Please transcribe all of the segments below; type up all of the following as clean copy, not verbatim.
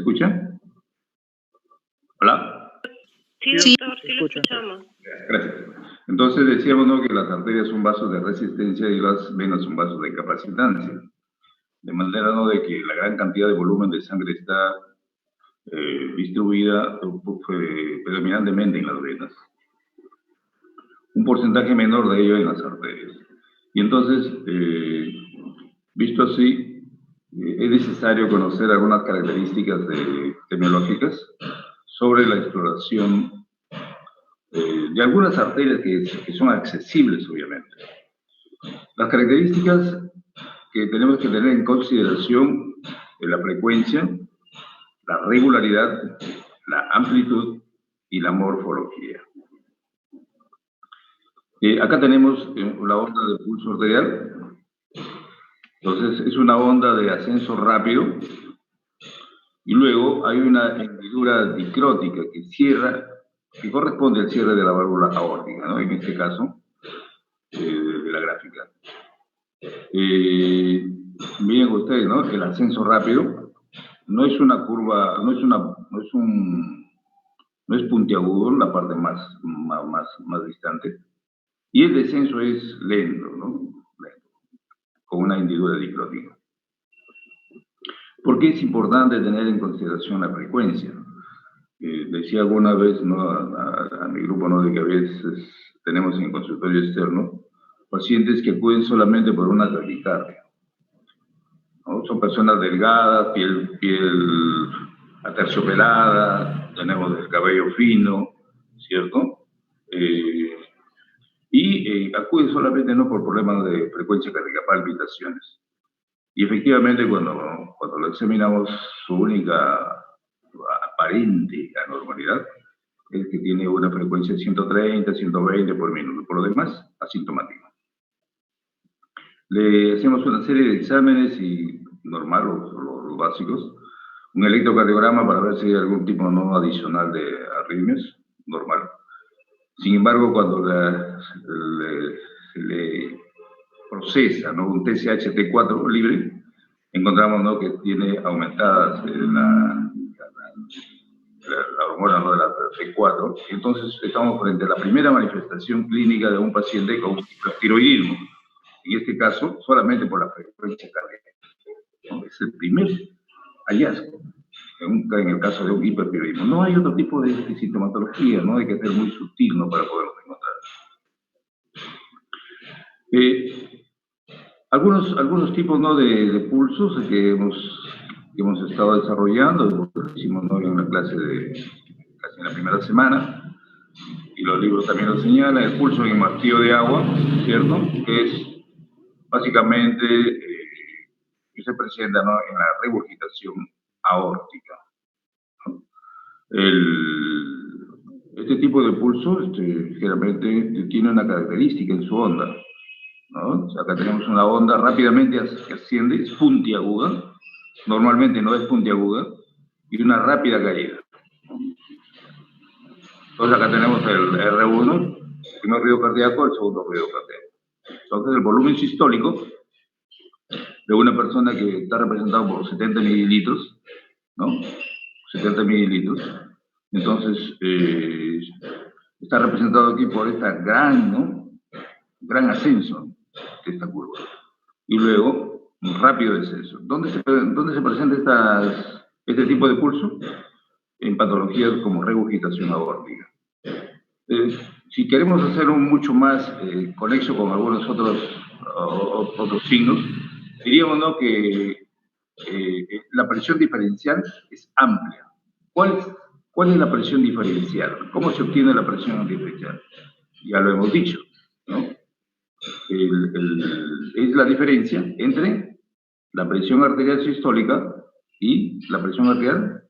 escucha? ¿Hola? Sí, doctor, sí lo escuchamos. Gracias. Entonces decíamos, ¿no?, que las arterias son vasos de resistencia y las venas son vasos de capacitancia. De manera, ¿no?, de que la gran cantidad de volumen de sangre está distribuida predominantemente en las venas. Un porcentaje menor de ello en las arterias. Y entonces, visto así, es necesario conocer algunas características epidemiológicas sobre la exploración de algunas arterias que son accesibles, obviamente. Las características que tenemos que tener en consideración es la frecuencia, la regularidad, la amplitud y la morfología. Acá tenemos la onda de pulso arterial. Entonces, es una onda de ascenso rápido y luego hay una hendidura dicrótica que cierra, que corresponde al cierre de la válvula aórtica, ¿no?, en este caso, de la gráfica. Miren ustedes, ¿no?, que el ascenso rápido no es una curva, no es puntiagudo en la parte más distante, y el descenso es lento, ¿no?, lento, con una hendidura dicrótica. ¿Por qué es importante tener en consideración la frecuencia? Decía alguna vez, ¿no?, a mi grupo, ¿no?, de que a veces tenemos en consultorio externo pacientes que acuden solamente por una taquicardia, ¿no? Son personas delgadas, piel aterciopelada, tenemos el cabello fino, ¿cierto? Y acuden solamente no por problemas de frecuencia cardíaca, palpitaciones. Y efectivamente, cuando lo examinamos, su única aparente anormalidad es que tiene una frecuencia de 130, 120 por minuto. Por lo demás, asintomático. Le hacemos una serie de exámenes y normal, los básicos. Un electrocardiograma para ver si hay algún tipo no adicional de arritmias, normal. Sin embargo, cuando se le procesa, ¿no?, un TSH-T4 libre, encontramos, ¿no?, que tiene aumentadas la hormona, ¿no?, de la T4. Entonces, estamos frente a la primera manifestación clínica de un paciente con hipertiroidismo. En este caso, solamente por la frecuencia cardíaca, ¿no? Es el primer hallazgo en el caso de un hipertiroidismo. No hay otro tipo de sintomatología, ¿no? Hay que ser muy sutil, ¿no?, para poderlo encontrar. Algunos tipos, ¿no?, de pulsos que hemos estado desarrollando, lo hicimos, ¿no?, en una clase casi en la primera semana, y los libros también lo señalan. El pulso en martillo de agua, ¿cierto?, que es básicamente que se presenta, ¿no?, en la regurgitación aórtica, ¿no? Este tipo de pulso generalmente tiene una característica en su onda, ¿no? O sea, acá tenemos una onda rápidamente que asciende, es puntiaguda, normalmente no es puntiaguda, y una rápida caída. Entonces acá tenemos el R1, el primer ruido cardíaco, el segundo ruido cardíaco. Entonces el volumen sistólico de una persona que está representado por 70 mililitros, ¿no? 70 mililitros. Entonces, está representado aquí por esta gran ascenso de esta curva. Y luego, un rápido descenso. ¿Dónde se presenta este tipo de pulso? En patologías como regurgitación aórtica. Si queremos hacer un mucho más conexo con algunos otros signos, diríamos, ¿no?, que la presión diferencial es amplia. ¿Cuál es la presión diferencial? ¿Cómo se obtiene la presión diferencial? Ya lo hemos dicho, ¿no? Es la diferencia entre la presión arterial sistólica y la presión arterial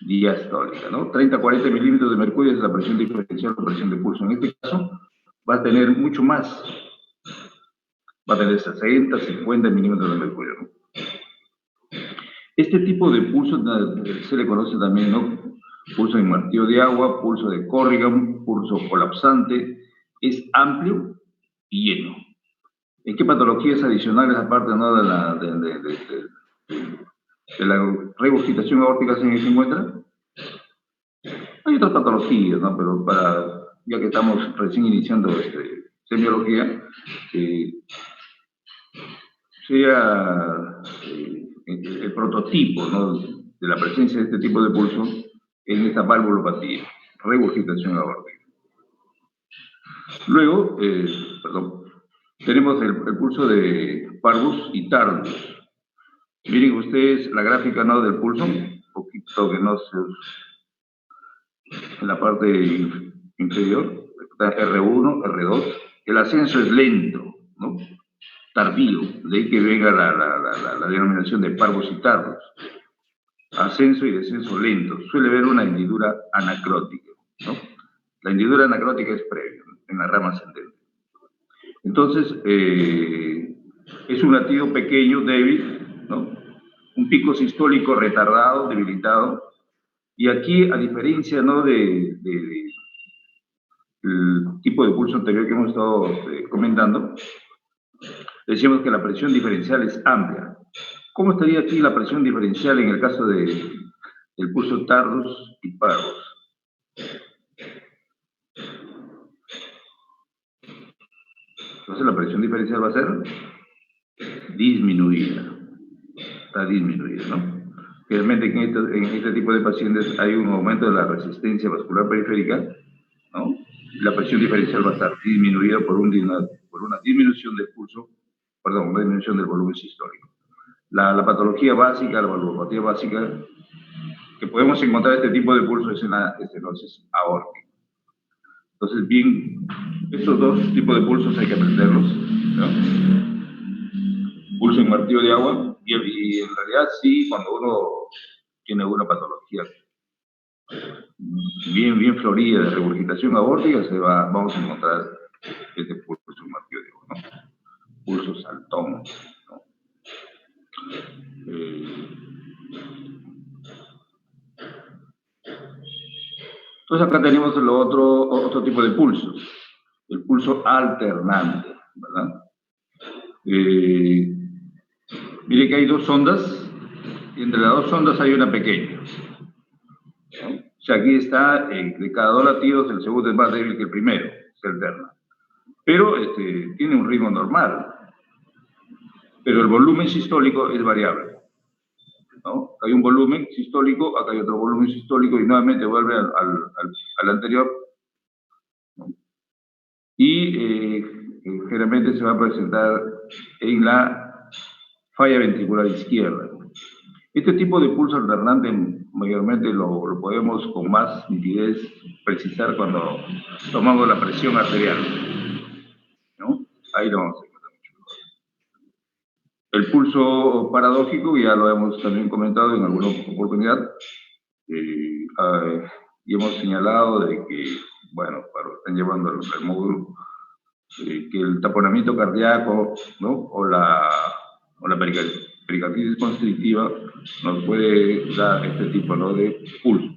diastólica, ¿no? 30-40 milímetros de mercurio es la presión diferencial o presión de pulso. En este caso, va a tener mucho más. Va a tener 60-50 milímetros de mercurio, ¿no? Este tipo de pulso se le conoce también, ¿no?, pulso en martillo de agua, pulso de Corrigan, pulso colapsante. Es amplio y lleno. ¿En qué patologías adicionales, aparte, ¿no?, de la regurgitación aórtica se encuentra. Hay otras patologías, ¿no? Pero ya que estamos recién iniciando semiología, sea el prototipo, ¿no?, de la presencia de este tipo de pulso en esta valvulopatía, regurgitación aórtica. Luego, tenemos el pulso de parvus y tardus. Miren ustedes la gráfica, ¿no?, del pulso, un poquito que no se... en la parte inferior, está R1, R2, el ascenso es lento, ¿no?, tardío, de ahí que venga la denominación de parvus y tardus. Ascenso y descenso lento, suele haber una hendidura anacrótica, ¿no? La hendidura anacrótica es previa, en la rama ascendente. Entonces, es un latido pequeño, débil, ¿no?, un pico sistólico retardado, debilitado, y aquí, a diferencia, ¿no?, el tipo de pulso anterior que hemos estado comentando, decíamos que la presión diferencial es amplia. ¿Cómo estaría aquí la presión diferencial en el caso del pulso tardus y parvus? Entonces la presión diferencial va a ser disminuida. Está disminuida, ¿no? Realmente en este tipo de pacientes hay un aumento de la resistencia vascular periférica, ¿no? La presión diferencial va a estar disminuida por una disminución del pulso, perdón, una disminución del volumen sistólico. La patología básica, la valvulopatía básica que podemos encontrar este tipo de pulso es en la estenosis aórtica. Entonces, bien, estos dos tipos de pulsos hay que aprenderlos, ¿no? Pulso en martillo de agua, y en realidad sí, cuando uno tiene una patología bien florida de regurgitación aórtica, vamos a encontrar este pulso en martillo de agua, ¿no? Pulso saltón, ¿no? Entonces acá tenemos otro tipo de pulsos, el pulso alternante, ¿verdad? Mire que hay dos ondas, y entre las dos ondas hay una pequeña, ¿no? O sea, aquí está, de cada dos latidos, el segundo es más débil que el primero, se alterna. Pero tiene un ritmo normal, pero el volumen sistólico es variable, ¿no? Hay un volumen sistólico, acá hay otro volumen sistólico, y nuevamente vuelve al anterior, ¿no? Y generalmente se va a presentar en la falla ventricular izquierda. Este tipo de pulso alternante mayormente lo podemos con más nitidez precisar cuando tomamos la presión arterial, ¿no? Ahí lo vamos a encontrar mucho mejor. El pulso paradójico ya lo hemos también comentado en alguna oportunidad, y hemos señalado de que, bueno, están llevando al módulo, que el taponamiento cardíaco, ¿no?, o la pericarditis constrictiva nos puede dar este tipo, ¿no?, de pulso.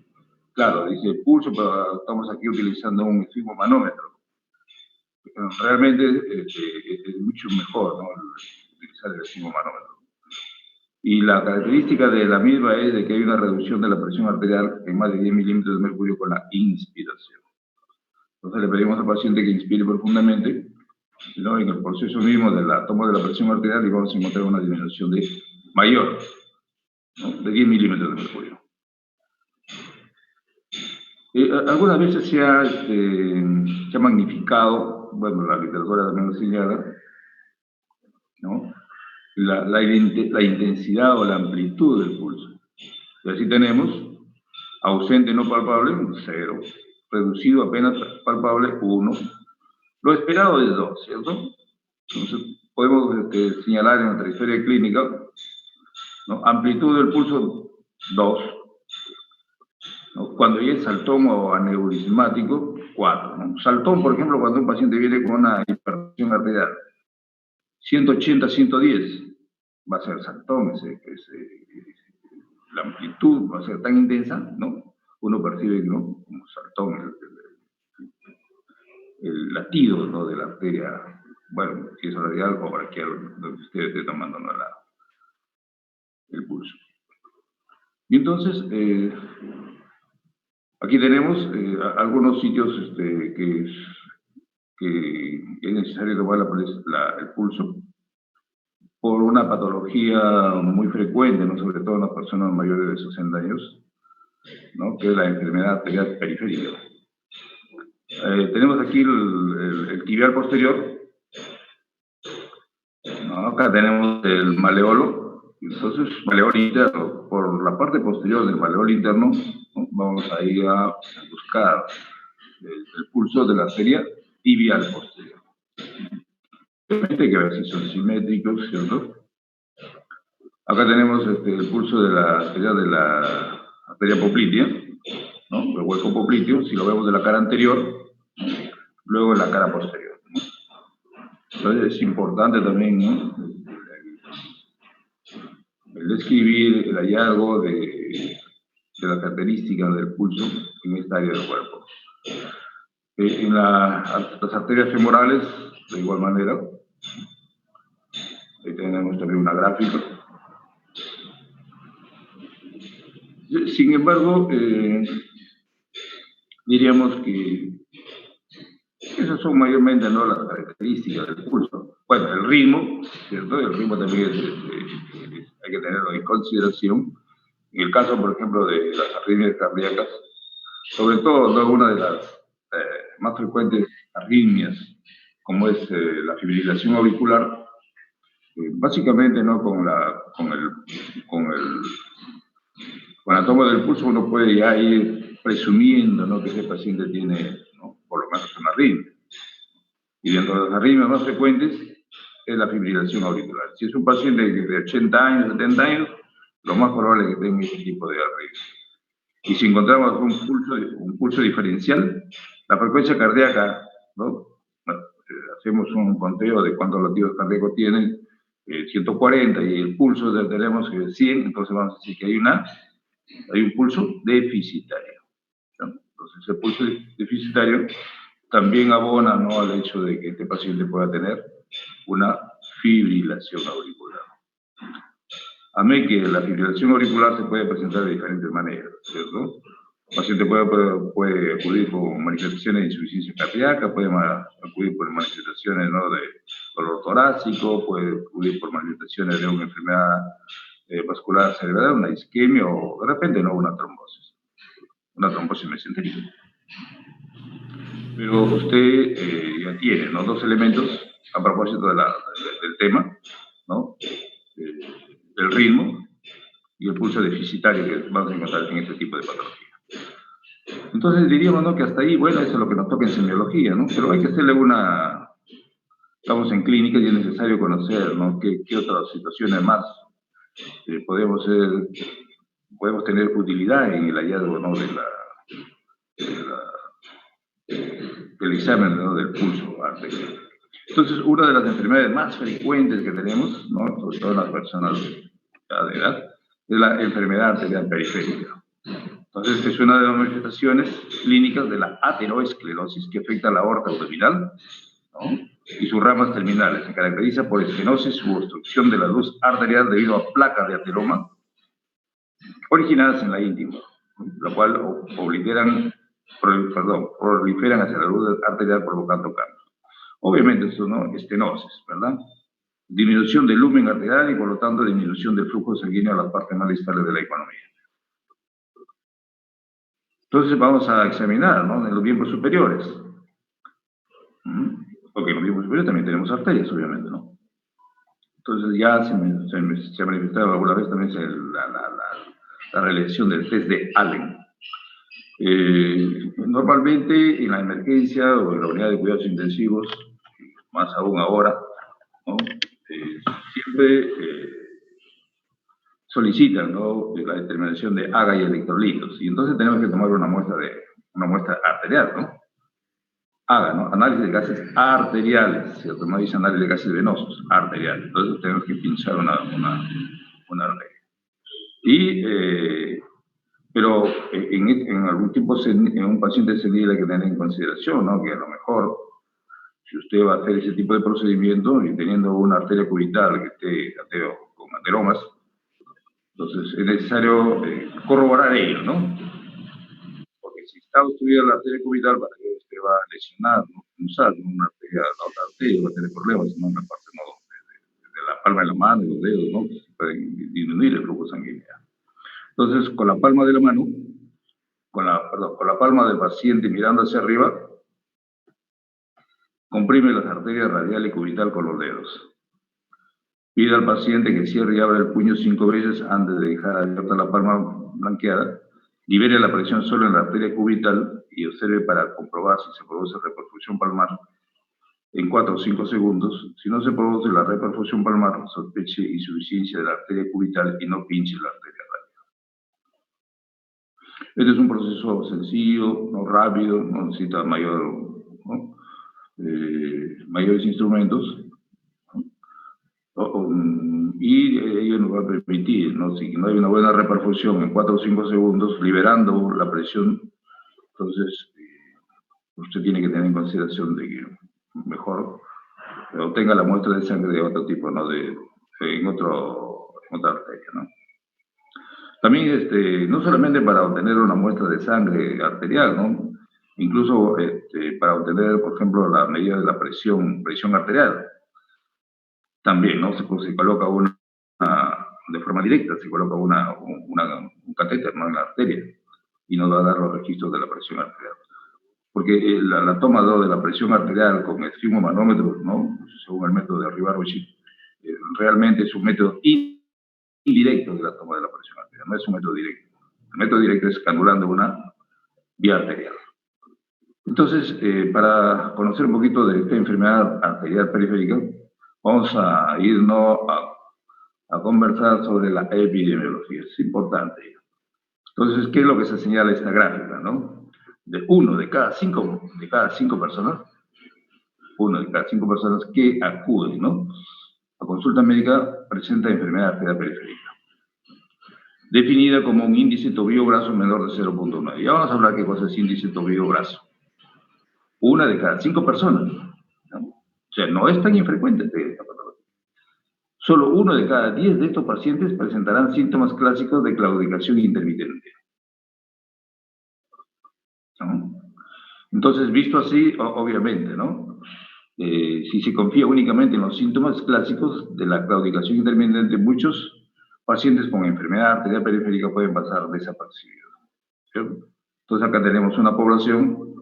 Claro, dice pulso, pero estamos aquí utilizando un esfigmomanómetro. Realmente es mucho mejor, ¿no?, utilizar el esfigmomanómetro. Y la característica de la misma es de que hay una reducción de la presión arterial en más de 10 milímetros de mercurio con la inspiración. Entonces le pedimos al paciente que inspire profundamente, ¿no?, en el proceso mismo de la toma de la presión arterial, y vamos a encontrar una disminución mayor, ¿no?, de 10 milímetros de mercurio. Algunas veces se ha magnificado, bueno, la literatura también lo señala, ¿no?, la intensidad o la amplitud del pulso. Y así tenemos ausente no palpable, 0, reducido apenas palpable, 1. Lo esperado es 2, ¿cierto? Entonces, podemos señalar en nuestra historia clínica, ¿no?, amplitud del pulso 2, ¿no?, cuando ya es saltón o aneurismático, 4, ¿no? Saltón, por ejemplo, cuando un paciente viene con una hipertensión arterial, 180, 110, va a ser saltón, la amplitud va a ser tan intensa, ¿no?, uno percibe, ¿no?, como saltón el latido, ¿no?, de la arteria, bueno, si es radial o braquial, donde usted esté tomando, ¿no?, el pulso. Y entonces, aquí tenemos algunos sitios que es necesario tomar el pulso por una patología muy frecuente, ¿no? Sobre todo en las personas mayores de 60 años, ¿no? Que es la enfermedad arterial periférica. Tenemos aquí el tibial posterior, ¿no? Acá tenemos el maleolo, entonces maleolo interno. Por la parte posterior del maleolo interno, ¿no? Vamos a ir a buscar el pulso de la arteria tibial posterior. Obviamente hay que ver si son simétricos, ¿cierto? Acá tenemos el pulso de la arteria poplitea, ¿no? El hueco popliteo, si lo vemos de la cara anterior, luego de la cara posterior, ¿no? Entonces es importante también, ¿no? El describir el hallazgo de las características del pulso en esta área del cuerpo. En las arterias femorales, de igual manera, ahí tenemos también una gráfica. Sin embargo, diríamos que esas son mayormente, ¿no?, las características del pulso. Bueno, el ritmo, ¿cierto? El ritmo también hay que tenerlo en consideración. En el caso, por ejemplo, de las arritmias cardíacas, sobre todo, ¿no?, una de las más frecuentes arritmias, como es la fibrilación auricular, básicamente, ¿no?, con la toma del pulso uno puede ya ir presumiendo, ¿no?, que ese paciente tiene, ¿no?, por lo menos una arritmia. Y dentro de las arritmias más frecuentes es la fibrilación auricular. Si es un paciente de 80 años, 70 años, lo más probable es que tenga este tipo de arritmia. Y si encontramos un pulso diferencial, la frecuencia cardíaca, ¿no?, bueno, hacemos un conteo de cuántos latidos cardíacos tienen, 140, y el pulso tenemos 100, entonces vamos a decir que hay un pulso deficitario, ¿no? Entonces, el pulso deficitario también abona, ¿no?, al hecho de que este paciente pueda tener una fibrilación auricular. A mí que la fibrilación auricular se puede presentar de diferentes maneras, ¿cierto? El paciente puede acudir con manifestaciones de insuficiencia cardíaca, puede acudir por manifestaciones, ¿no?, de dolor torácico, puede acudir por manifestaciones de una enfermedad vascular cerebral, una isquemia o de repente, ¿no?, una trombosis mesentérica. Pero usted ya tiene, ¿no?, dos elementos a propósito del tema, ¿no?, el ritmo y el pulso deficitario que vamos a encontrar en este tipo de patología. Entonces diríamos, ¿no?, que hasta ahí, bueno, eso es lo que nos toca en semiología, ¿no? Pero hay que hacerle estamos en clínica y es necesario conocer, ¿no?, qué otras situaciones más podemos tener utilidad en el hallazgo, ¿no?, del examen, ¿no?, del pulso arterial. Entonces, una de las enfermedades más frecuentes que tenemos, ¿no?, sobre todo en las personas de edad, es la enfermedad arterial periférica. Entonces, es una de las manifestaciones clínicas de la ateroesclerosis que afecta a la aorta abdominal, ¿no?, y sus ramas terminales. Se caracteriza por estenosis u obstrucción de la luz arterial debido a placas de ateroma originadas en la íntima, ¿no?, lo cual proliferan hacia la luz arterial provocando cambios. Obviamente eso, ¿no?, estenosis, ¿verdad? Disminución del lumen arterial y por lo tanto disminución del flujo sanguíneo a las partes más distales de la economía. Entonces vamos a examinar, ¿no?, en los miembros superiores. Porque en los miembros superiores también tenemos arterias, obviamente, ¿no? Entonces ya se ha manifestado alguna vez también la realización del test de Allen. Normalmente en la emergencia o en la unidad de cuidados intensivos, más aún ahora, ¿no?, siempre solicitan, ¿no?, la determinación de AGA y electrolitos, y entonces tenemos que tomar una muestra arterial, ¿no? AGA, ¿no?, análisis de gases arteriales, ¿cierto? No dice análisis de gases venosos, arteriales. Entonces tenemos que pinchar una arteria. Pero en algún tipo, en un paciente senil hay que tener en consideración, ¿no?, que a lo mejor, si usted va a hacer ese tipo de procedimiento y teniendo una arteria cubital que esté con ateromas, Entonces, es necesario corroborar ello, ¿no? Porque si está obstruida la arteria cubital, para que usted va a lesionar, ¿no? Usar una arteria, la otra arteria va a tener problemas, no en la parte de la palma de la mano y los dedos, ¿no? Se pueden disminuir el flujo sanguíneo. Entonces, con la palma de la mano, con la palma del paciente mirando hacia arriba, comprime las arterias radial y cubital con los dedos. Pide al paciente que cierre y abra el puño 5 veces antes de dejar abierta la palma blanqueada. Libere la presión solo en la arteria cubital y observe para comprobar si se produce reperfusión palmar en 4 o 5 segundos. Si no se produce la reperfusión palmar, sospeche insuficiencia de la arteria cubital y no pinche la arteria radial. Este es un proceso sencillo, no rápido, no necesita mayores instrumentos. Y ello nos va a permitir, ¿no? Si no hay una buena reperfusión en 4 o 5 segundos, liberando la presión, entonces usted tiene que tener en consideración de que mejor obtenga la muestra de sangre de otro tipo, ¿no? En otra arteria, ¿no? También, no solamente para obtener una muestra de sangre arterial, ¿no? Incluso para obtener, por ejemplo, la medida de la presión arterial. También, ¿no? Se coloca de forma directa, se coloca un catéter, ¿no? En la arteria y nos va a dar los registros de la presión arterial. Porque la toma de la presión arterial con el esfigmomanómetro, ¿no? Según el método de Rivar-Wishik, realmente es un método indirecto de la toma de la presión arterial, no es un método directo. El método directo es canulando una vía arterial. Entonces, para conocer un poquito de esta enfermedad arterial periférica, vamos a irnos a conversar sobre la epidemiología. Es importante. Entonces, ¿qué es lo que se señala esta gráfica, no? De cada cinco personas, una de cada 5 personas que acuden, ¿no? A consulta médica presenta enfermedad arterial periférica, definida como un índice tobillo-brazo menor de 0.9. Ya vamos a hablar qué cosa es índice tobillo-brazo. Una de cada 5 personas, ¿no? O sea, no es tan infrecuente esta patología. Solo 1 de cada 10 de estos pacientes presentarán síntomas clásicos de claudicación intermitente, ¿no? Entonces, visto así, obviamente, ¿no? Si se confía únicamente en los síntomas clásicos de la claudicación intermitente, muchos pacientes con enfermedad arterial periférica pueden pasar desapercibidos, ¿cierto? Entonces, acá tenemos una población,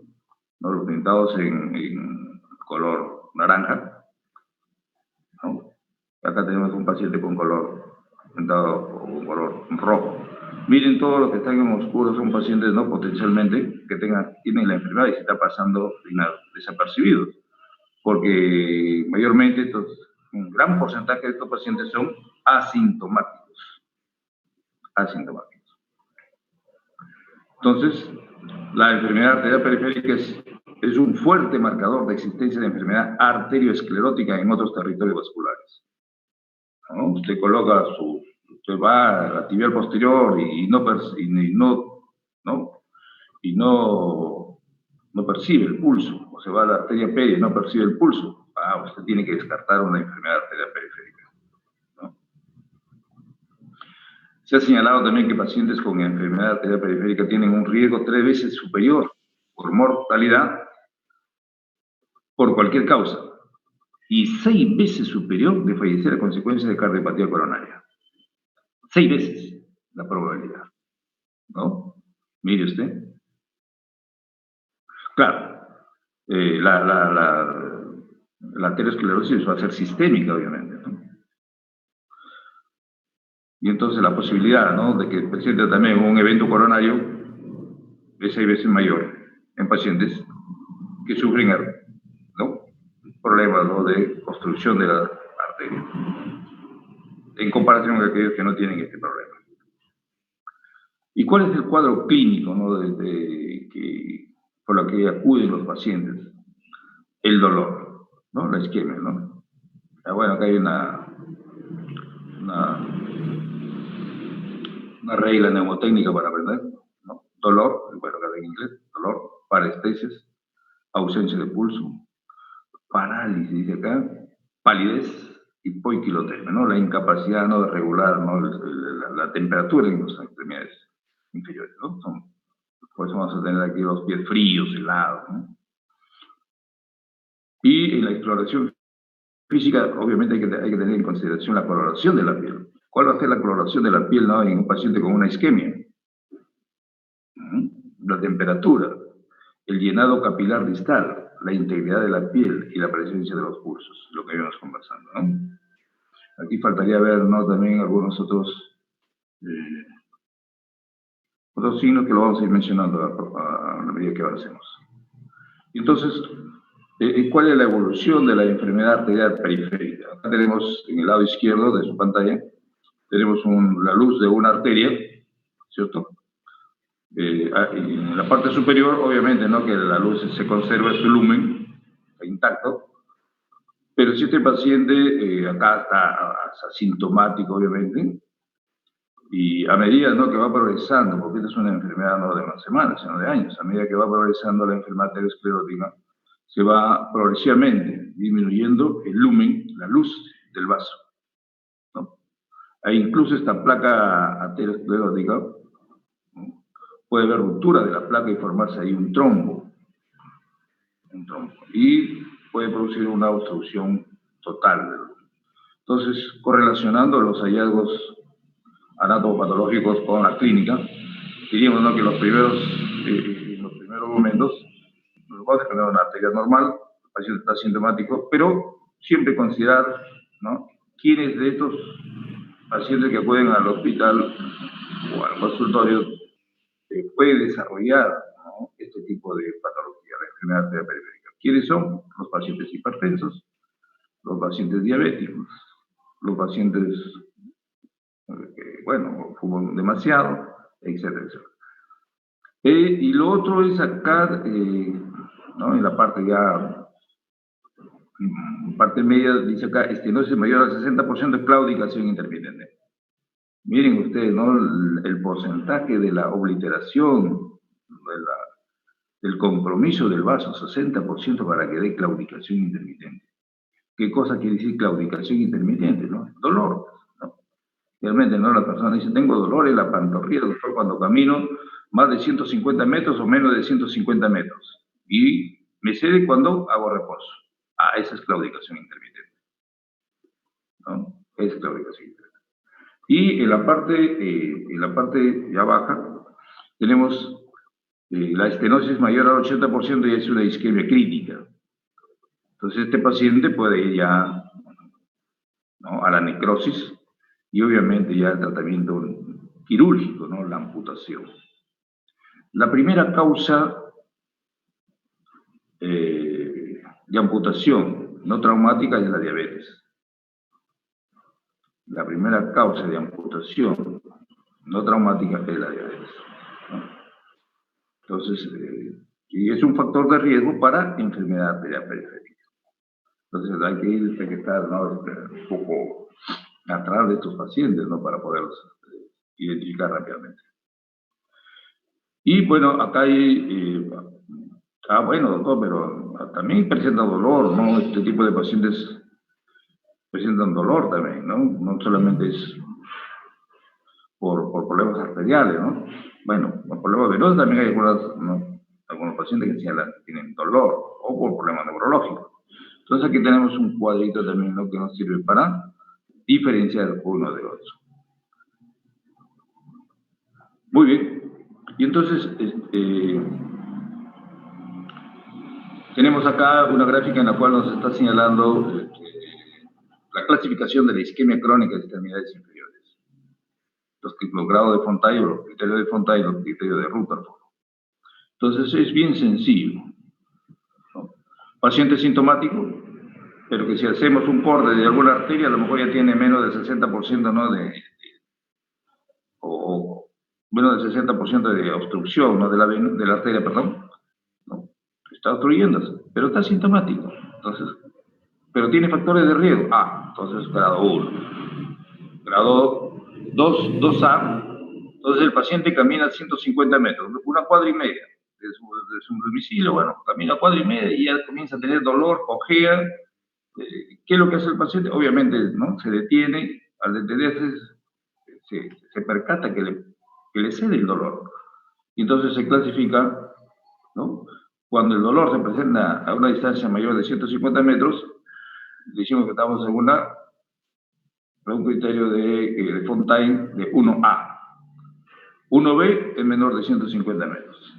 ¿no? Los pintados en color naranja, ¿no? Acá tenemos un paciente con color pintado con color rojo. Miren, todos los que están en oscuro son pacientes, ¿no? Potencialmente que tienen la enfermedad y se está pasando desapercibidos, porque mayormente un gran porcentaje de estos pacientes son asintomáticos. Entonces, la enfermedad arterial periférica es un fuerte marcador de existencia de enfermedad arterioesclerótica en otros territorios vasculares, ¿no? Usted va a la tibial posterior y no percibe el pulso, o se va a la arteria pedia y no percibe el pulso. Usted tiene que descartar una enfermedad arterial periférica, ¿no? Se ha señalado también que pacientes con enfermedad arterial periférica tienen un riesgo 3 veces superior por mortalidad por cualquier causa y 6 veces superior de fallecer a consecuencia de cardiopatía coronaria. 6 veces la probabilidad, ¿no? Mire usted. Claro, la arteriosclerosis va a ser sistémica, obviamente, ¿no? Y entonces la posibilidad, ¿no?, de que presente también un evento coronario es 6 veces mayor en pacientes que sufren, ¿no?, problemas, ¿no?, de obstrucción de la arteria, en comparación con aquellos que no tienen este problema. ¿Y cuál es el cuadro clínico, ¿no?, por lo que acuden los pacientes? El dolor, ¿no?, la isquemia, ¿no? Bueno, acá hay una regla mnemotécnica para aprender, ¿no? Dolor, bueno, acá en inglés, dolor, parestesis, ausencia de pulso, parálisis, dice acá, palidez hipoiquilotermia, ¿no? La incapacidad, ¿no?, de regular, ¿no?, la temperatura en las extremidades inferiores, ¿no? Por eso vamos a tener aquí los pies fríos, helados, ¿no? Y en la exploración física, obviamente hay que tener en consideración la coloración de la piel. ¿Cuál va a ser la coloración de la piel, ¿no?, en un paciente con una isquemia? La temperatura, el llenado capilar distal, la integridad de la piel y la presencia de los pulsos, lo que habíamos conversando, ¿no? Aquí faltaría ver, ¿no?, también algunos otros signos que lo vamos a ir mencionando a la medida que avancemos. Entonces, ¿cuál es la evolución de la enfermedad arterial periférica? Acá tenemos en el lado izquierdo de su pantalla, tenemos la luz de una arteria, ¿cierto? En la parte superior, obviamente, ¿no?, que la luz se conserva su lumen, está intacto, pero si este paciente, acá está asintomático, obviamente, y a medida, ¿no?, que va progresando, porque esta es una enfermedad no de unas semanas, sino de años, a medida que va progresando la enfermedad aterosclerótica, se va progresivamente disminuyendo el lumen, la luz del vaso, ¿no? E incluso esta placa aterosclerótica, ¿no?, puede haber ruptura de la placa y formarse ahí un trombo, y puede producir una obstrucción total del lumen. Entonces, correlacionando los hallazgos anatomopatológicos con la clínica, diríamos, ¿no?, que en los primeros momentos nos vamos a tener una arteria normal, el paciente está asintomático, pero siempre considerar, ¿no?, quiénes de estos pacientes que acuden al hospital o al consultorio puede desarrollar, ¿no?, este tipo de patología, la enfermedad arterial periférica. ¿Quiénes son? Los pacientes hipertensos, los pacientes diabéticos, los pacientes bueno, fuman demasiado, etcétera, etcétera. Y lo otro es acá, ¿no?, en la parte ya, parte media, dice acá, estenosis mayor al 60% de claudicación intermitente. Miren ustedes, ¿no?, el porcentaje de la obliteración, del compromiso del vaso, 60% para que dé claudicación intermitente. ¿Qué cosa quiere decir claudicación intermitente, no? Dolor, ¿no? Realmente, ¿no?, la persona dice, tengo dolor en la pantorrilla, doctor, cuando camino más de 150 metros o menos de 150 metros. Y me cede cuando hago reposo. Esa es claudicación intermitente, ¿no? Es claudicación intermitente. Y en la parte ya baja, tenemos la estenosis mayor al 80% y es una isquemia crítica. Entonces, este paciente puede ir ya, ¿no?, a la necrosis y obviamente ya el tratamiento quirúrgico, ¿no?, la amputación. La primera causa de amputación no traumática es la diabetes. La primera causa de amputación no traumática es la diabetes, ¿no? Entonces, y es un factor de riesgo para enfermedad arterial periférica. Entonces hay que estar, ¿no?, un poco atrás de estos pacientes, ¿no?, para poderlos identificar rápidamente. Y bueno, acá hay, bueno, doctor, pero también presenta dolor, ¿no? Este tipo de pacientes presentan dolor también, ¿no? No solamente es por problemas arteriales, ¿no? Bueno, por problemas venosos también hay algunos pacientes que tienen dolor o por problemas neurológicos. Entonces aquí tenemos un cuadrito también, ¿no?, que nos sirve para diferenciar uno de otro. Muy bien. Y entonces, tenemos acá una gráfica en la cual nos está señalando la clasificación de la isquemia crónica de extremidades inferiores. Los grados de Fontaine, los criterios de Fontaine, los criterios de Rutherford. Entonces es bien sencillo, ¿no? Paciente sintomático, pero que si hacemos un corte de alguna arteria, a lo mejor ya tiene menos del 60%, ¿no?, o menos del 60% de obstrucción, ¿no?, de la arteria, perdón, ¿no? Está obstruyéndose, pero está sintomático. Entonces, pero tiene factores de riesgo. Entonces grado 1. Grado 2A, entonces el paciente camina 150 metros, una cuadra y media de su domicilio, bueno, camina cuadra y media y ya comienza a tener dolor, ojea, ¿Qué es lo que hace el paciente? Obviamente, ¿no? Se detiene, al detenerse se percata que le cede el dolor. Y entonces se clasifica, ¿no? Cuando el dolor se presenta a una distancia mayor de 150 metros, decimos que estamos en un criterio de Fontaine de 1A. 1B es menor de 150 metros.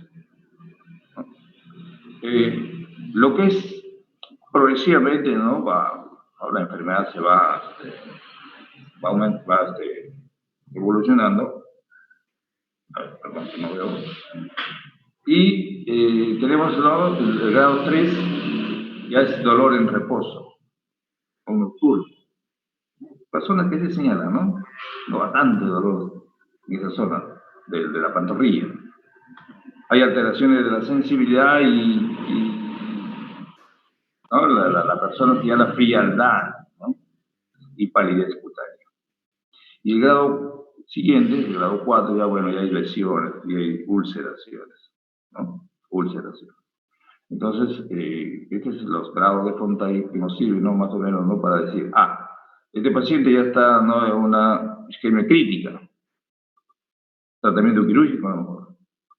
Lo que es progresivamente, ¿no? La enfermedad se va evolucionando. A ver, perdón, que no veo. Y tenemos, ¿no? El grado 3, ya es dolor en reposo, o nocturno. Personas que se señalan, ¿no? No, bastante dolor en esa zona de la pantorrilla. Hay alteraciones de la sensibilidad ¿no? La persona tiene la frialdad, ¿no? Y palidez cutánea. Y el grado siguiente, el grado 4, ya bueno, ya hay lesiones y hay ulceraciones, ¿no? Ulceraciones. Entonces, estos son los grados de Fontaine que nos sirven, ¿no? Más o menos, ¿no? Para decir, este paciente ya está, ¿no? En una isquemia crítica, tratamiento quirúrgico, a lo mejor.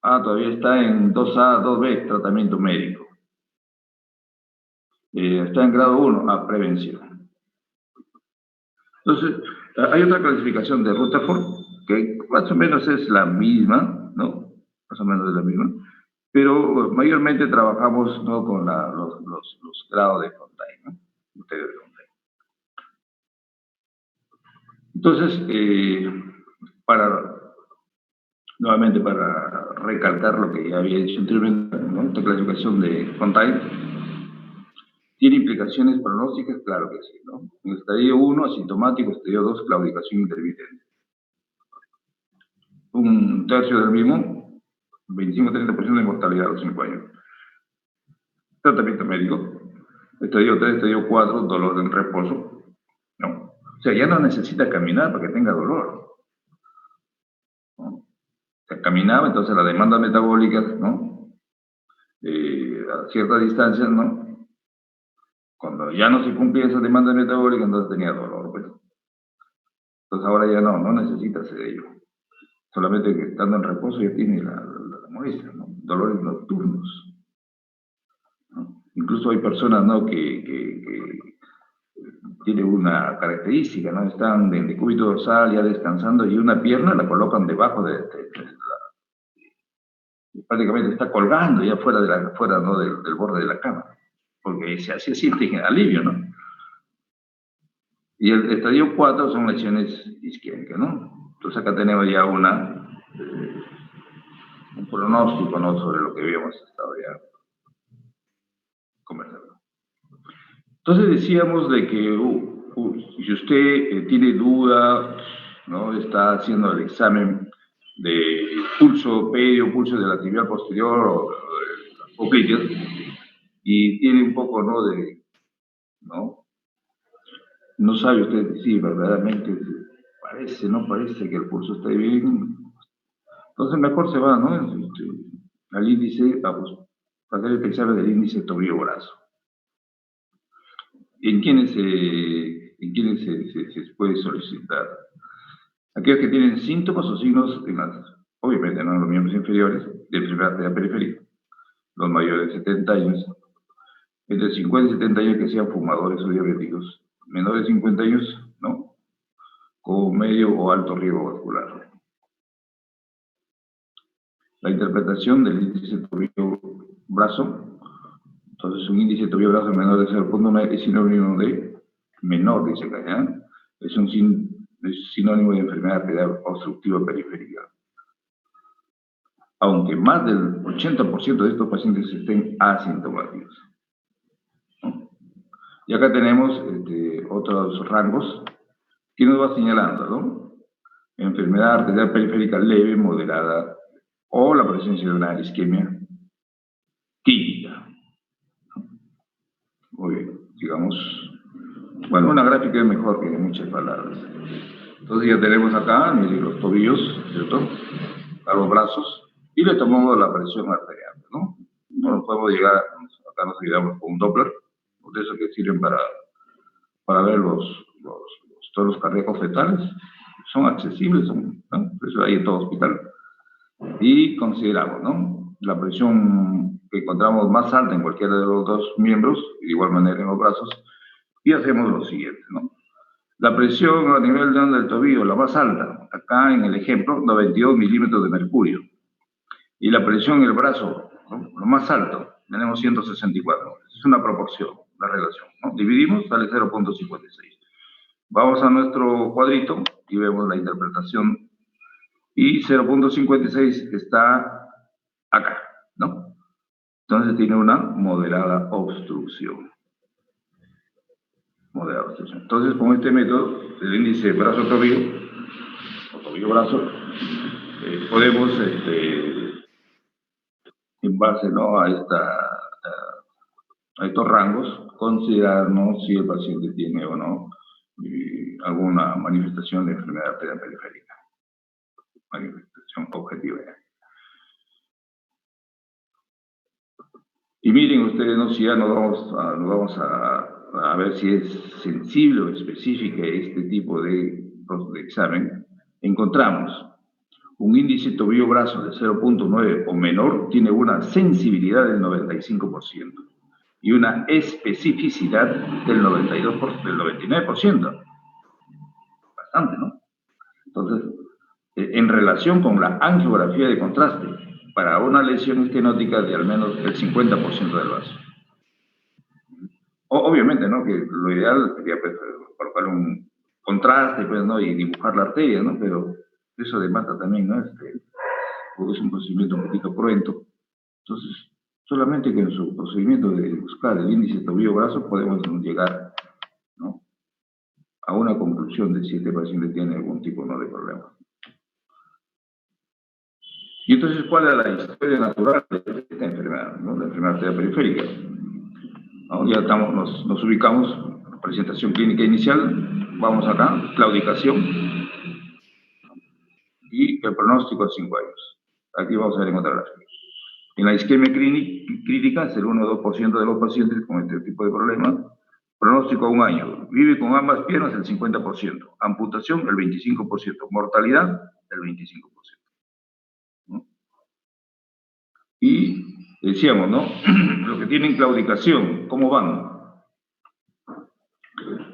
Todavía está en 2A, 2B, tratamiento médico. Está en grado 1, prevención. Entonces, hay otra clasificación de Rutherford, que más o menos es la misma, ¿no? Más o menos es la misma, pero mayormente trabajamos, ¿no? Con los grados de Fontaine, ¿no? Entonces, nuevamente para recalcar lo que ya había dicho anteriormente, ¿no? Esta clasificación de Fontaine tiene implicaciones pronósticas, claro que sí, ¿no? En el estadio 1, asintomático, estadio 2, claudicación intermitente. Un tercio del mismo, 25-30% de mortalidad a los 5 años. Tratamiento médico, estadio 3, estadio 4, dolor en reposo, ¿no? O sea, ya no necesita caminar para que tenga dolor, ¿no? O sea, caminaba, entonces la demanda metabólica, ¿no? A cierta distancia, ¿no? Cuando ya no se cumplía esa demanda metabólica, entonces tenía dolor, pues. Entonces ahora ya no necesita hacer ello. Solamente que estando en reposo ya tiene la molestia, ¿no? Dolores nocturnos, ¿no? Incluso hay personas, ¿no? que tienen una característica, ¿no? Están en decúbito dorsal ya descansando y una pierna la colocan debajo prácticamente está colgando ya fuera, ¿no? del borde de la cama, porque así sienten alivio, ¿no? Y el estadio 4 son lesiones isquémicas, ¿no? Entonces acá tenemos ya un pronóstico, ¿no? Sobre lo que habíamos estado ya conversando. Entonces decíamos de que si usted tiene duda, ¿no? Está haciendo el examen de pulso pedio, pulso de la tibial posterior o las popliteas, y tiene un poco, ¿no? No sabe usted si verdaderamente no parece que el pulso está bien. Entonces mejor se va, ¿no? Al índice, para hacer el examen del índice tobillo-brazo. ¿En quiénes se puede solicitar? Aquellos que tienen síntomas o signos, obviamente, ¿no? Los miembros inferiores de enfermedad arterial periférica, los mayores de 70 años, entre 50 y 70 años que sean fumadores o diabéticos, menores de 50 años, ¿no? Con medio o alto riesgo vascular. La interpretación del índice tobillo-brazo, entonces un índice tobillo-brazo menor de 0.9 es sinónimo de menor, dice acá, ¿ya? Es sinónimo de enfermedad arterial obstructiva periférica. Aunque más del 80% de estos pacientes estén asintomáticos, ¿no? Y acá tenemos otros rangos que nos va señalando, ¿no? Enfermedad arterial periférica leve, moderada, o la presencia de una isquemia clínica. Muy bien, digamos, bueno, una gráfica es mejor que muchas palabras. Entonces ya tenemos acá, miren, los tobillos, ¿cierto? A los brazos, y le tomamos la presión arterial, ¿no? No nos podemos llegar, acá nos ayudamos con un Doppler, de esos que sirven para para ver todos los cardíacos fetales. Son accesibles, ¿no? Eso hay en todo hospital. Y consideramos, ¿no? La presión que encontramos más alta en cualquiera de los dos miembros, y de igual manera en los brazos, y hacemos lo siguiente, ¿no? La presión a nivel del tobillo, la más alta, acá en el ejemplo, 92 milímetros de mercurio. Y la presión en el brazo, ¿no? Lo más alto, tenemos 164. Es una proporción, la relación, ¿no? Dividimos, sale 0.56. Vamos a nuestro cuadrito y vemos la interpretación. Y 0.56 está acá, ¿no? Entonces tiene una moderada obstrucción. Moderada obstrucción. Entonces, con este método, el índice brazo-tobillo, o tobillo-brazo, podemos, en base, ¿no?, a estos rangos, considerar, ¿no?, si el paciente tiene o no alguna manifestación de enfermedad arterial periférica. Manifestación objetiva. Y miren ustedes, ¿no?, si ya nos vamos a ver si es sensible o específica este tipo de examen, encontramos un índice tobillo-brazo de 0.9 o menor, tiene una sensibilidad del 95% y una especificidad del 99%. Bastante, ¿no? Entonces, en relación con la angiografía de contraste, para una lesión estenótica de al menos el 50% del vaso. Obviamente, ¿no?, que lo ideal sería, pues, colocar un contraste, pues, ¿no?, y dibujar la arteria, ¿no?, pero eso demanda también, ¿no?, porque es un procedimiento un poquito cruento. Entonces, solamente con su procedimiento de buscar el índice tobillo-brazo podemos llegar, ¿no?, a una conclusión de si este paciente tiene algún tipo, ¿no?, de problema. Y entonces, ¿cuál es la historia natural de esta enfermedad, ¿no?, la enfermedad arterial periférica? ¿No? Ya nos ubicamos, presentación clínica inicial, vamos acá, claudicación, y el pronóstico a 5 años. Aquí vamos a ver en otra gráfica. En la isquemia crítica es el 1 o 2% de los pacientes con este tipo de problemas. Pronóstico a 1 año. Vive con ambas piernas el 50%. Amputación el 25%. Mortalidad el 25%. ¿No? Y decíamos, ¿no?, los que tienen claudicación, ¿cómo van?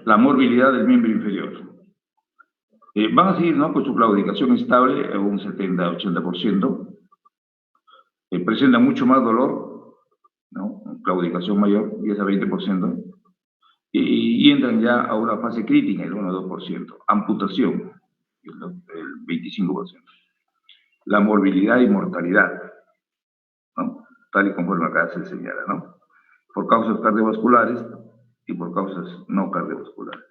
La morbilidad del miembro inferior. Van a seguir, ¿no?, con su claudicación estable a un 70-80%. Presenta mucho más dolor, ¿no?, claudicación mayor, 10-20%. Y entran ya a una fase crítica, el 1-2%. Amputación, el 25%. La morbilidad y mortalidad, ¿no?, tal y conforme acá se señala, ¿no?, por causas cardiovasculares y por causas no cardiovasculares.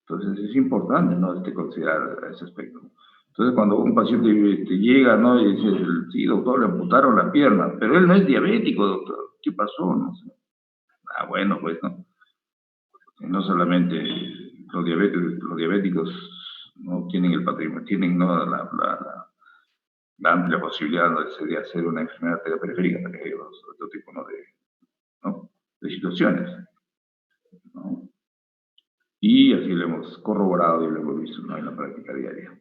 Entonces es importante, ¿no?, considerar ese aspecto. Entonces cuando un paciente llega, ¿no?, y dice, sí, doctor, le amputaron la pierna, pero él no es diabético, doctor, ¿qué pasó? No sé. Ah, bueno, pues, ¿no? No solamente los diabéticos no tienen el patrimonio, tienen, ¿no?, la amplia posibilidad, ¿no?, de hacer una enfermedad arterial periférica, para que hay otro tipo, ¿no?, de situaciones, ¿no? Y así lo hemos corroborado y lo hemos visto, ¿no?, en la práctica diaria.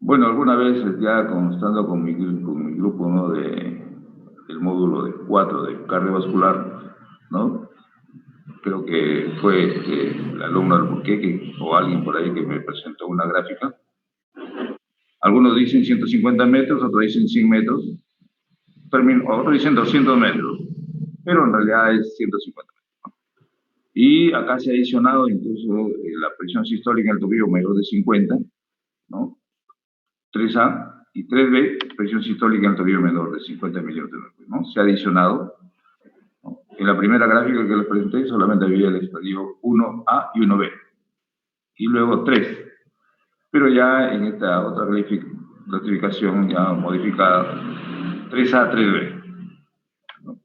Bueno, alguna vez ya estando con mi grupo, ¿no?, del módulo de 4 de cardiovascular, ¿no?, creo que fue el alumno Alburquerque o alguien por ahí que me presentó una gráfica. Algunos dicen 150 metros, otros dicen 100 metros, otros dicen 200 metros, pero en realidad es 150 metros, ¿no? Y acá se ha adicionado incluso la presión sistólica en el tobillo mayor de 50, ¿no?, 3A, y 3B, presión sistólica en el tobillo menor de 50 milímetros de mercurio, ¿no? Se ha adicionado, ¿no? En la primera gráfica que les presenté solamente había el estadio 1A y 1B, y luego 3. Pero ya en esta otra clasificación ya modificada, 3A, 3B, ¿no?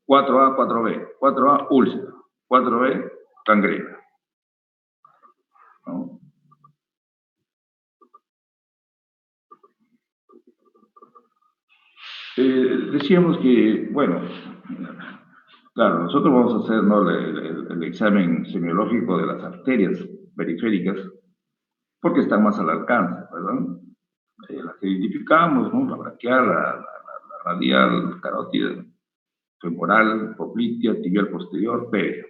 4A, 4B, 4A, úlcera, 4B, gangrena, ¿no? Decíamos que, bueno, Claro, nosotros vamos a hacer, ¿no?, el examen semiológico de las arterias periféricas porque están más al alcance, ¿verdad? Las que identificamos, ¿no? La braquial, la radial, carótida, femoral, poplitea, tibial posterior, pérea.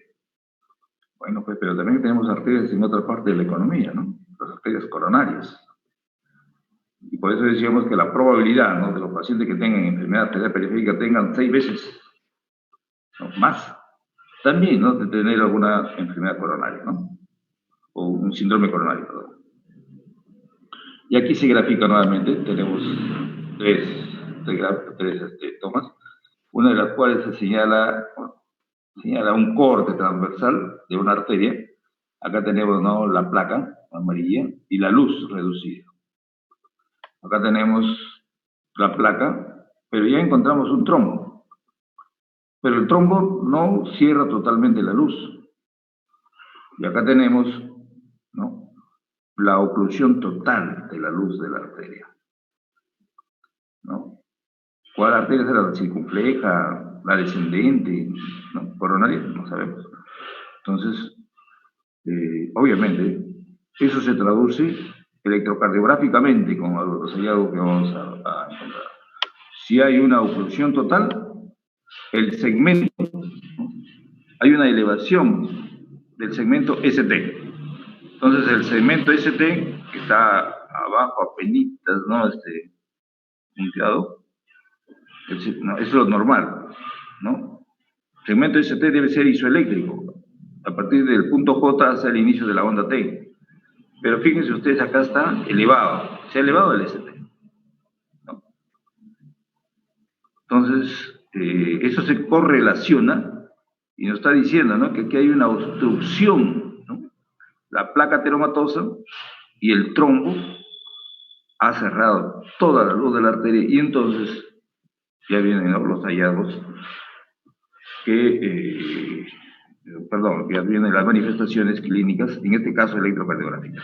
Bueno, pues, pero también tenemos arterias en otra parte de la economía, ¿no? Las arterias coronarias. Y por eso decíamos que la probabilidad, ¿no?, de los pacientes que tengan enfermedad arterial periférica tengan 6 veces, ¿no?, más, también, ¿no?, de tener alguna enfermedad coronaria, ¿no? O un síndrome coronario, perdón. Y aquí se grafica nuevamente, tenemos tres tomas, una de las cuales se señala un corte transversal de una arteria. Acá tenemos, ¿no?, la placa amarilla y la luz reducida. Acá tenemos la placa, pero ya encontramos un trombo. Pero el trombo no cierra totalmente la luz. Y acá tenemos, ¿no?, la oclusión total de la luz de la arteria, ¿no? ¿Cuál arteria será? La circunfleja, la descendente, ¿no?, coronaria, no sabemos. Entonces, obviamente, eso se traduce electrocardiográficamente con los hallazgos que vamos a encontrar. Si hay una oclusión total, el segmento, hay una elevación del segmento ST. Entonces, el segmento ST, que está abajo, apenitas, ¿no?, punteado, no, es lo normal, ¿no? El segmento ST debe ser isoeléctrico, a partir del punto J hacia el inicio de la onda T. Pero fíjense ustedes, acá está elevado, se ha elevado el ST, ¿no? Entonces, eso se correlaciona y nos está diciendo, ¿no?, que aquí hay una obstrucción, ¿no? La placa ateromatosa y el trombo ha cerrado toda la luz de la arteria y entonces ya vienen, ¿no?, los hallazgos ya vienen las manifestaciones clínicas, en este caso electrocardiográficas.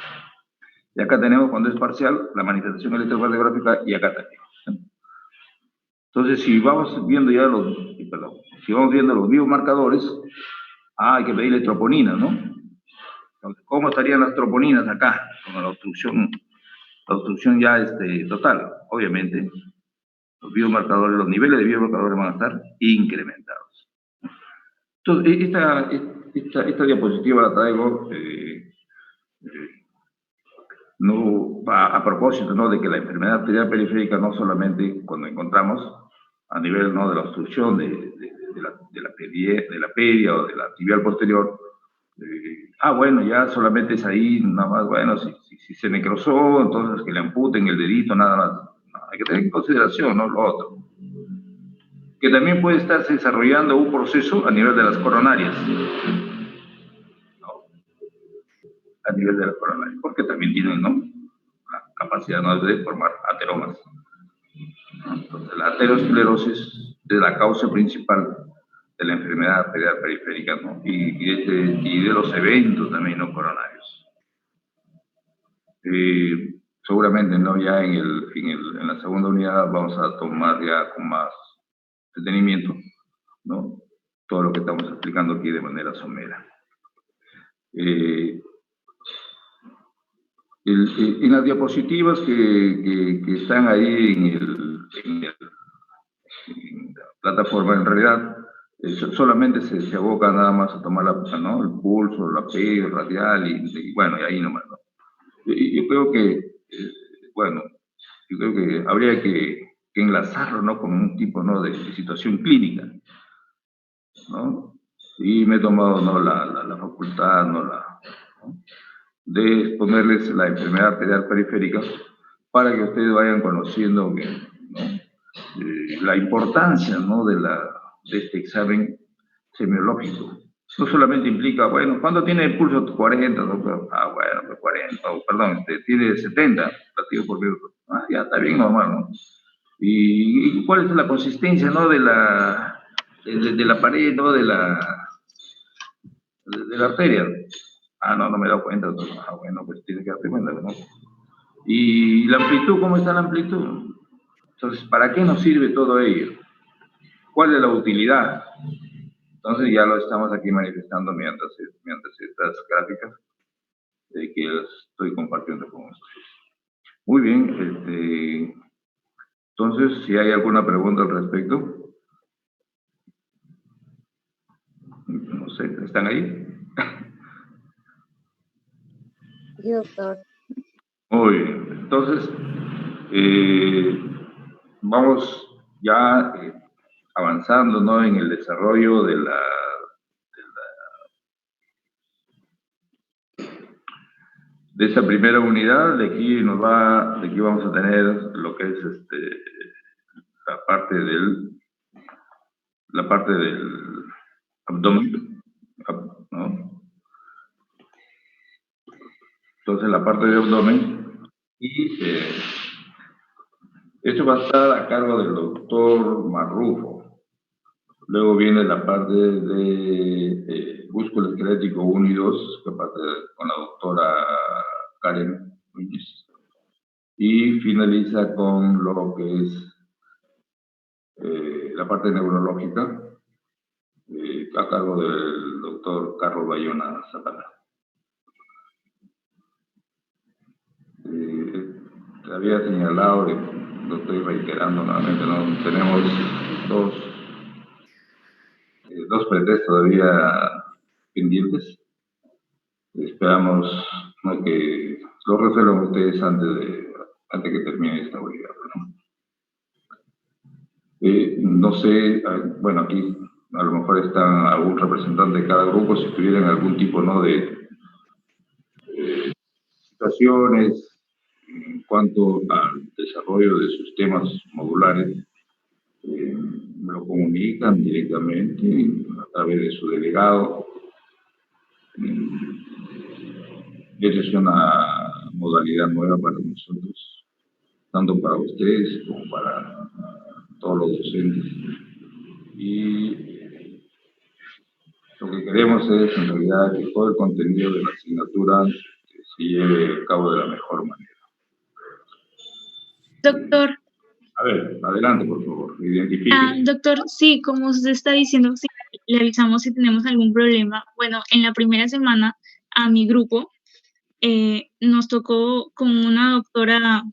Y acá tenemos, cuando es parcial, la manifestación electrocardiográfica y acá también. Entonces, si vamos viendo ya los biomarcadores, hay que pedirle troponina, ¿no? Entonces, ¿cómo estarían las troponinas acá? Con la obstrucción ya total. Obviamente, los niveles de biomarcadores van a estar incrementados. Entonces, esta diapositiva la traigo no, a propósito, ¿no?, de que la enfermedad arterial periférica no solamente cuando encontramos a nivel, ¿no?, de la obstrucción de la pedia o de la tibial posterior, bueno, ya solamente es ahí, nada más, bueno, si se necrosó, entonces que le amputen el dedito, nada más. No, hay que tener en consideración, ¿no?, lo otro. Que también puede estarse desarrollando un proceso a nivel de las coronarias, ¿no? A nivel de las coronarias, porque también tienen, ¿no?, la capacidad, ¿no?, de formar ateromas. Entonces, la aterosclerosis es la causa principal de la enfermedad arterial periférica, ¿no?, y de los eventos también no coronarios. Seguramente, ¿no?, ya en la segunda unidad vamos a tomar ya con más detenimiento, ¿no?, todo lo que estamos explicando aquí de manera somera. En las diapositivas que están ahí en la plataforma, en realidad, solamente se aboca nada más a tomar ¿no?, el pulso, la pedia, el radial, y bueno, y ahí nomás, ¿no? Yo creo que, habría que enlazarlo, ¿no?, con un tipo, ¿no?, de situación clínica, ¿no? Y me he tomado, ¿no?, la facultad, ¿no?, de exponerles la enfermedad arterial periférica para que ustedes vayan conociendo bien, ¿no?, la importancia, ¿no?, de este examen semiológico. No solamente implica, bueno, ¿cuándo tiene el pulso? 40, doctor. Bueno, pues 40, perdón, tiene 70 latidos por minuto. Ya está bien normal, ¿no? ¿Y cuál es la consistencia, ¿no?, de la pared, ¿no?, de la arteria? No me he dado cuenta, doctor. Bueno, pues tiene que darte cuenta, ¿no? ¿Y la amplitud? ¿Cómo está la amplitud? Entonces, ¿para qué nos sirve todo ello? ¿Cuál es la utilidad? Entonces ya lo estamos aquí manifestando mediante estas gráficas que estoy compartiendo con ustedes. Muy bien, entonces, si hay alguna pregunta al respecto, no sé, ¿están ahí? Sí, doctor. Muy bien, entonces, vamos ya avanzando, ¿no?, en el desarrollo de esta primera unidad. De aquí vamos a tener lo que es la parte del abdomen, ¿no? Entonces la parte del abdomen, y esto va a estar a cargo del doctor Marrufo. Luego viene la parte de músculo esquelético 1 y 2, que parte con la doctora Karen Núñez. Y finaliza con lo que es la parte neurológica, a cargo del doctor Carlos Bayona Zapata. Te había señalado, lo estoy reiterando nuevamente, ¿no? Tenemos dos pretextos todavía pendientes. Esperamos, ¿no?, que lo resuelvan ustedes antes que termine esta unidad, ¿no? No sé, bueno, aquí a lo mejor está algún representante de cada grupo, si tuvieran algún tipo, ¿no?, de situaciones en cuanto al desarrollo de sus temas modulares, me lo comunican directamente a través de su delegado. Esa es una modalidad nueva para nosotros, tanto para ustedes como para todos los docentes. Y lo que queremos es, en realidad, que todo el contenido de la asignatura se lleve a cabo de la mejor manera. Doctor. A ver, adelante, por favor, identifique. Doctor, sí, como usted está diciendo, sí, le avisamos si tenemos algún problema. Bueno, en la primera semana a mi grupo nos tocó con una doctora